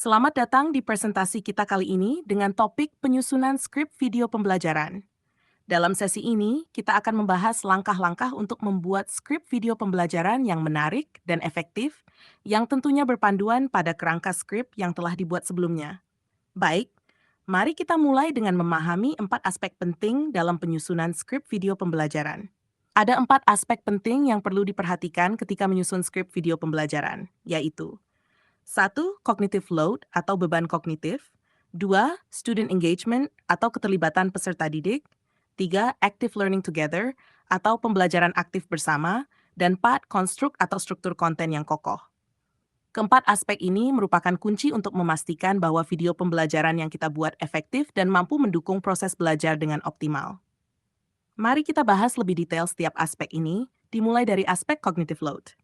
Selamat datang di presentasi kita kali ini dengan topik penyusunan skrip video pembelajaran. Dalam sesi ini, kita akan membahas langkah-langkah untuk membuat skrip video pembelajaran yang menarik dan efektif, yang tentunya berpanduan pada kerangka skrip yang telah dibuat sebelumnya. Baik, mari kita mulai dengan memahami 4 aspek penting dalam penyusunan skrip video pembelajaran. Ada 4 aspek penting yang perlu diperhatikan ketika menyusun skrip video pembelajaran, yaitu: 1. Cognitive load atau beban kognitif. 2. Student engagement atau keterlibatan peserta didik. 3. Active learning together atau pembelajaran aktif bersama. Dan 4. Konstruk atau struktur konten yang kokoh. Keempat aspek ini merupakan kunci untuk memastikan bahwa video pembelajaran yang kita buat efektif dan mampu mendukung proses belajar dengan optimal. Mari kita bahas lebih detail setiap aspek ini, dimulai dari aspek cognitive load.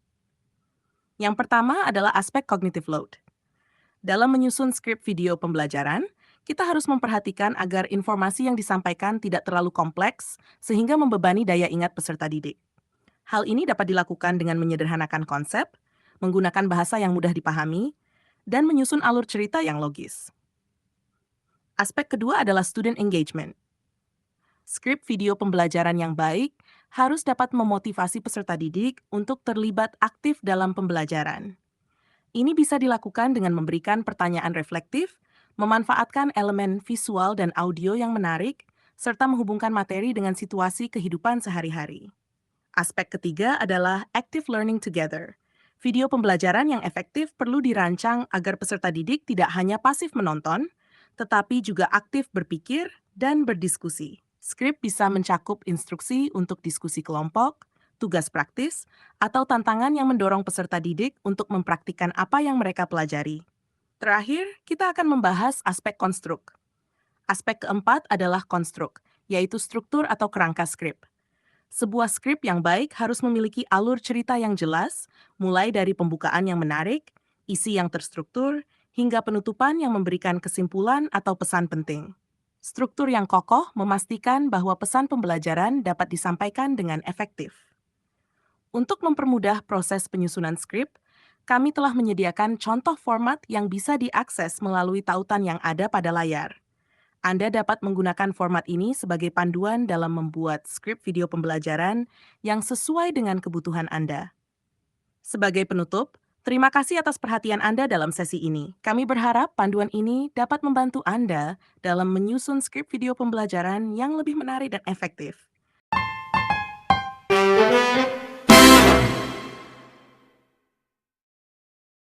Yang pertama adalah aspek cognitive load. Dalam menyusun skrip video pembelajaran, kita harus memperhatikan agar informasi yang disampaikan tidak terlalu kompleks sehingga membebani daya ingat peserta didik. Hal ini dapat dilakukan dengan menyederhanakan konsep, menggunakan bahasa yang mudah dipahami, dan menyusun alur cerita yang logis. Aspek kedua adalah student engagement. Skrip video pembelajaran yang baik harus dapat memotivasi peserta didik untuk terlibat aktif dalam pembelajaran. Ini bisa dilakukan dengan memberikan pertanyaan reflektif, memanfaatkan elemen visual dan audio yang menarik, serta menghubungkan materi dengan situasi kehidupan sehari-hari. Aspek ketiga adalah active learning together. Video pembelajaran yang efektif perlu dirancang agar peserta didik tidak hanya pasif menonton, tetapi juga aktif berpikir dan berdiskusi. Skrip bisa mencakup instruksi untuk diskusi kelompok, tugas praktis, atau tantangan yang mendorong peserta didik untuk mempraktikkan apa yang mereka pelajari. Terakhir, kita akan membahas aspek konstruk. Aspek keempat adalah konstruk, yaitu struktur atau kerangka skrip. Sebuah skrip yang baik harus memiliki alur cerita yang jelas, mulai dari pembukaan yang menarik, isi yang terstruktur, hingga penutupan yang memberikan kesimpulan atau pesan penting. Struktur yang kokoh memastikan bahwa pesan pembelajaran dapat disampaikan dengan efektif. Untuk mempermudah proses penyusunan skrip, kami telah menyediakan contoh format yang bisa diakses melalui tautan yang ada pada layar. Anda dapat menggunakan format ini sebagai panduan dalam membuat skrip video pembelajaran yang sesuai dengan kebutuhan Anda. Sebagai penutup, terima kasih atas perhatian Anda dalam sesi ini. Kami berharap panduan ini dapat membantu Anda dalam menyusun skrip video pembelajaran yang lebih menarik dan efektif.